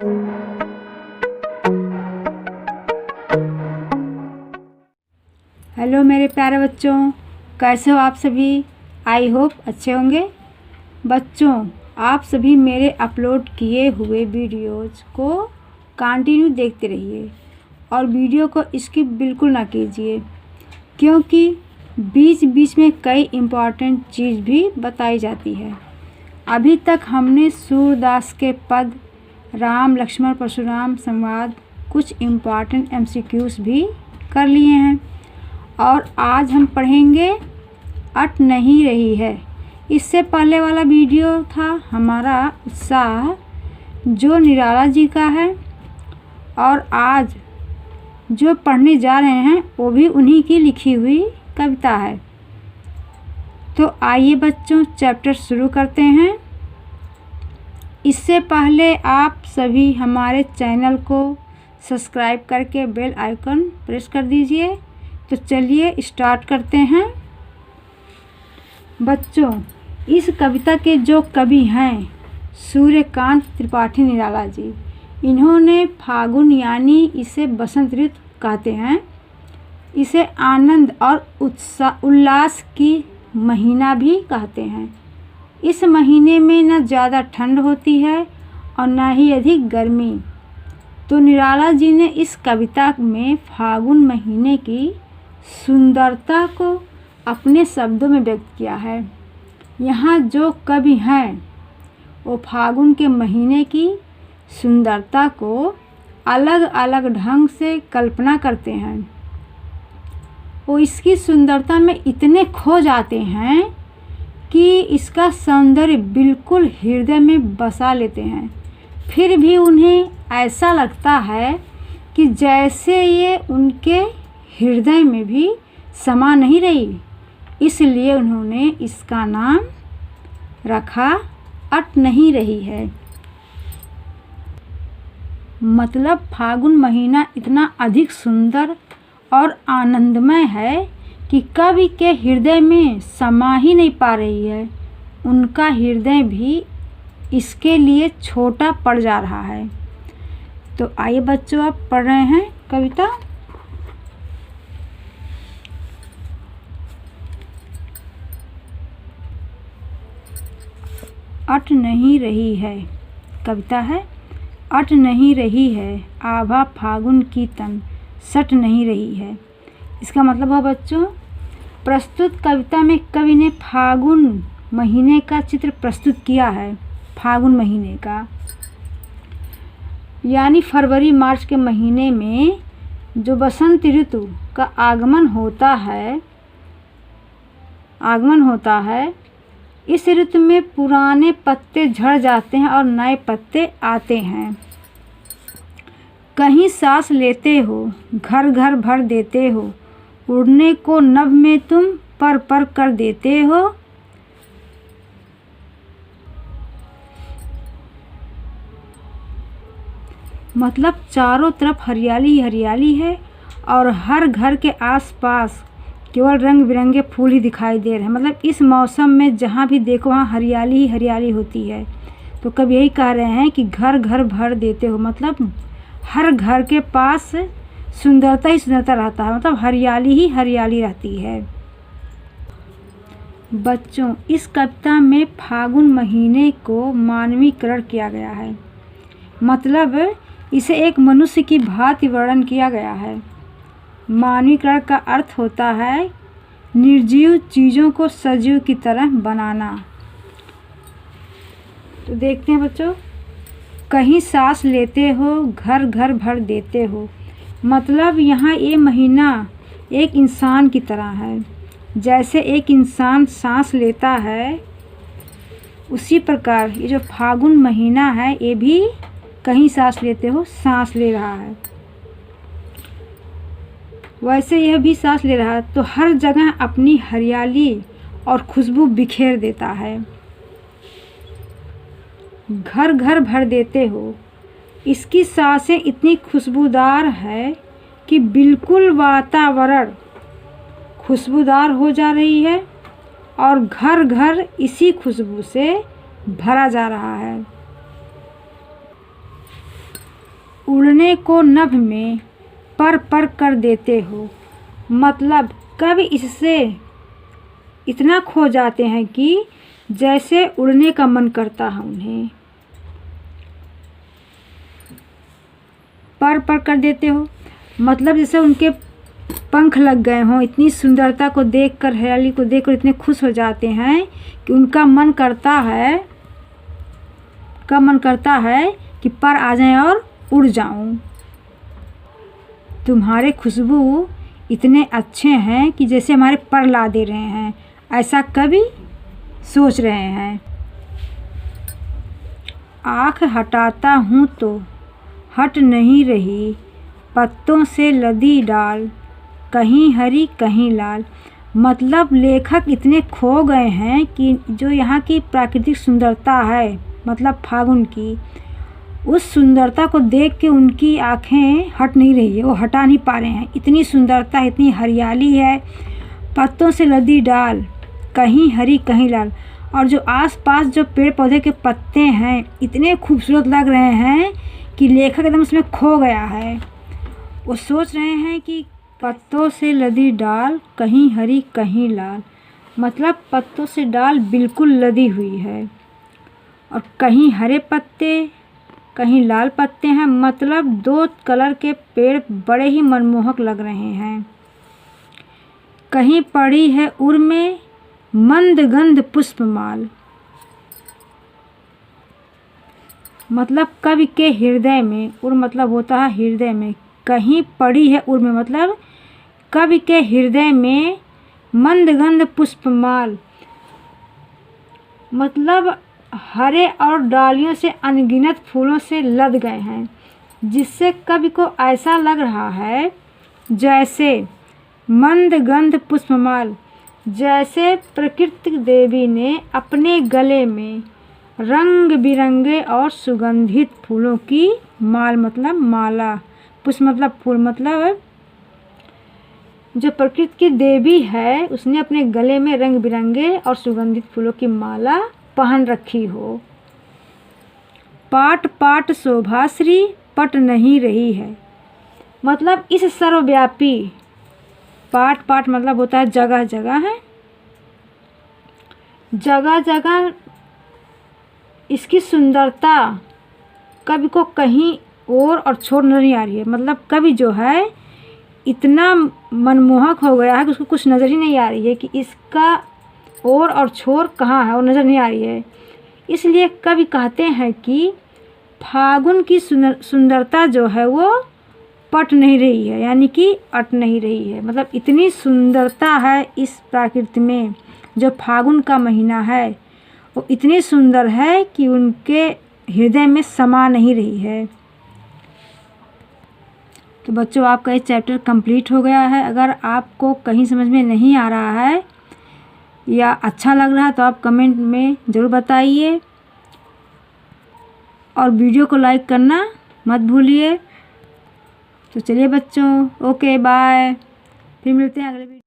Hello मेरे प्यारे बच्चों, कैसे हो आप सभी। आई होप अच्छे होंगे। बच्चों, आप सभी मेरे अपलोड किए हुए वीडियोज़ को कंटिन्यू देखते रहिए और वीडियो को स्किप बिल्कुल ना कीजिए, क्योंकि बीच बीच में कई इम्पॉर्टेंट चीज़ भी बताई जाती है। अभी तक हमने सूरदास के पद, राम लक्ष्मण परशुराम संवाद, कुछ इम्पॉर्टेंट MCQs भी कर लिए हैं और आज हम पढ़ेंगे अट नहीं रही है। इससे पहले वाला वीडियो था हमारा उत्साह, जो निराला जी का है, और आज जो पढ़ने जा रहे हैं वो भी उन्हीं की लिखी हुई कविता है। तो आइए बच्चों, चैप्टर शुरू करते हैं। इससे पहले आप सभी हमारे चैनल को सब्सक्राइब करके बेल आइकन प्रेस कर दीजिए। तो चलिए स्टार्ट करते हैं। बच्चों, इस कविता के जो कवि हैं सूर्यकांत त्रिपाठी निराला जी, इन्होंने फागुन यानी इसे बसंत ऋतु कहते हैं। इसे आनंद और उल्लास की महीना भी कहते हैं। इस महीने में न ज़्यादा ठंड होती है और न ही अधिक गर्मी। तो निराला जी ने इस कविता में फागुन महीने की सुंदरता को अपने शब्दों में व्यक्त किया है। यहाँ जो कवि हैं वो फागुन के महीने की सुंदरता को अलग अलग ढंग से कल्पना करते हैं। वो इसकी सुंदरता में इतने खो जाते हैं कि इसका सौंदर्य बिल्कुल हृदय में बसा लेते हैं। फिर भी उन्हें ऐसा लगता है कि जैसे ये उनके हृदय में भी समा नहीं रही। इसलिए उन्होंने इसका नाम रखा अट नहीं रही है। मतलब फागुन महीना इतना अधिक सुंदर और आनंदमय है कि कवि के हृदय में समा ही नहीं पा रही है। उनका हृदय भी इसके लिए छोटा पड़ जा रहा है। तो आइए बच्चों, आप पढ़ रहे हैं कविता। अट नहीं रही है, कविता है। अट नहीं रही है आभा फागुन की तन, सट नहीं रही है। इसका मतलब है बच्चों, प्रस्तुत कविता में कवि ने फागुन महीने का चित्र प्रस्तुत किया है। फागुन महीने का यानी फरवरी मार्च के महीने में जो बसंत ऋतु का आगमन होता है। इस ऋतु में पुराने पत्ते झड़ जाते हैं और नए पत्ते आते हैं। कहीं सांस लेते हो, घर घर भर देते हो, उड़ने को नभ में तुम पर पर कर देते हो। मतलब चारों तरफ हरियाली हरियाली है और हर घर के आसपास केवल रंग बिरंगे फूल ही दिखाई दे रहे हैं। मतलब इस मौसम में जहाँ भी देखो वहाँ हरियाली ही हरियाली होती है। तो कभी यही कह रहे हैं कि घर घर भर देते हो, मतलब हर घर के पास सुंदरता ही सुंदरता रहता है, मतलब हरियाली ही हरियाली रहती है। बच्चों, इस कविता में फागुन महीने को मानवीकरण किया गया है। मतलब इसे एक मनुष्य की भांति वर्णन किया गया है। मानवीकरण का अर्थ होता है निर्जीव चीज़ों को सजीव की तरह बनाना। तो देखते हैं बच्चों, कहीं सांस लेते हो, घर घर भर देते हो। मतलब यहाँ ये महीना एक इंसान की तरह है। जैसे एक इंसान सांस लेता है, उसी प्रकार ये जो फागुन महीना है ये भी कहीं सांस लेते हो, सांस ले रहा है। वैसे यह भी सांस ले रहा है। तो हर जगह अपनी हरियाली और खुशबू बिखेर देता है। घर घर भर देते हो, इसकी सांसें इतनी खुशबूदार है कि बिल्कुल वातावरण खुशबूदार हो जा रही है और घर घर इसी खुशबू से भरा जा रहा है। अपने को नभ में पर कर देते हो। मतलब कभी इससे इतना खो जाते हैं कि जैसे उड़ने का मन करता है उन्हें। पर कर देते हो मतलब जैसे उनके पंख लग गए हों, इतनी सुंदरता को देखकर, हरियाली को देखकर इतने खुश हो जाते हैं कि उनका मन करता है कि पर आ जाएं और उड़ जाऊं। तुम्हारे खुशबू इतने अच्छे हैं कि जैसे हमारे पर ला दे रहे हैं, ऐसा कभी सोच रहे हैं। आँख हटाता हूँ तो हट नहीं रही, पत्तों से लदी डाल, कहीं हरी कहीं लाल। मतलब लेखक इतने खो गए हैं कि जो यहाँ की प्राकृतिक सुंदरता है, मतलब फागुन की, उस सुंदरता को देख के उनकी आँखें हट नहीं रही है, वो हटा नहीं पा रहे हैं। इतनी सुंदरता, इतनी हरियाली है, पत्तों से लदी डाल, कहीं हरी कहीं लाल। और जो आसपास जो पेड़ पौधे के पत्ते हैं इतने खूबसूरत लग रहे हैं कि लेखक एकदम उसमें खो गया है। वो सोच रहे हैं कि पत्तों से लदी डाल, कहीं हरी कहीं लाल। मतलब पत्तों से डाल बिल्कुल लदी हुई है और कहीं हरे पत्ते कहीं लाल पत्ते हैं। मतलब दो कलर के पेड़ बड़े ही मनमोहक लग रहे हैं। कहीं पड़ी है उर में मंद गंध पुष्पमाल। मतलब कवि के हृदय में, उर मतलब होता है हृदय में, कहीं पड़ी है उर में मतलब कवि के हृदय में मंद गंध पुष्पमाल। मतलब हरे और डालियों से अनगिनत फूलों से लद गए हैं, जिससे कवि को ऐसा लग रहा है जैसे मंद गंध पुष्पमाल, जैसे प्रकृति देवी ने अपने गले में रंग बिरंगे और सुगंधित फूलों की माल, मतलब माला, पुष्प मतलब फूल, मतलब जो प्रकृति की देवी है उसने अपने गले में रंग बिरंगे और सुगंधित फूलों की माला पहन रखी हो। पाट पाट शोभाश्री पट नहीं रही है। मतलब इस सर्वव्यापी, पाट पाट मतलब होता है जगह जगह है, जगह जगह इसकी सुंदरता कवि को कहीं और छोड़ नहीं आ रही है। मतलब कवि जो है इतना मनमोहक हो गया है कि उसको कुछ नज़र ही नहीं आ रही है कि इसका और छोर कहाँ है, और नज़र नहीं आ रही है। इसलिए कवि कहते हैं कि फागुन की सुंदरता जो है वो पट नहीं रही है, यानी कि अट नहीं रही है। मतलब इतनी सुंदरता है इस प्रकृति में, जो फागुन का महीना है वो इतनी सुंदर है कि उनके हृदय में समा नहीं रही है। तो बच्चों, आपका ये चैप्टर कंप्लीट हो गया है। अगर आपको कहीं समझ में नहीं आ रहा है या अच्छा लग रहा है तो आप कमेंट में ज़रूर बताइए और वीडियो को लाइक करना मत भूलिए। तो चलिए बच्चों, ओके बाय, फिर मिलते हैं अगले वीडियो।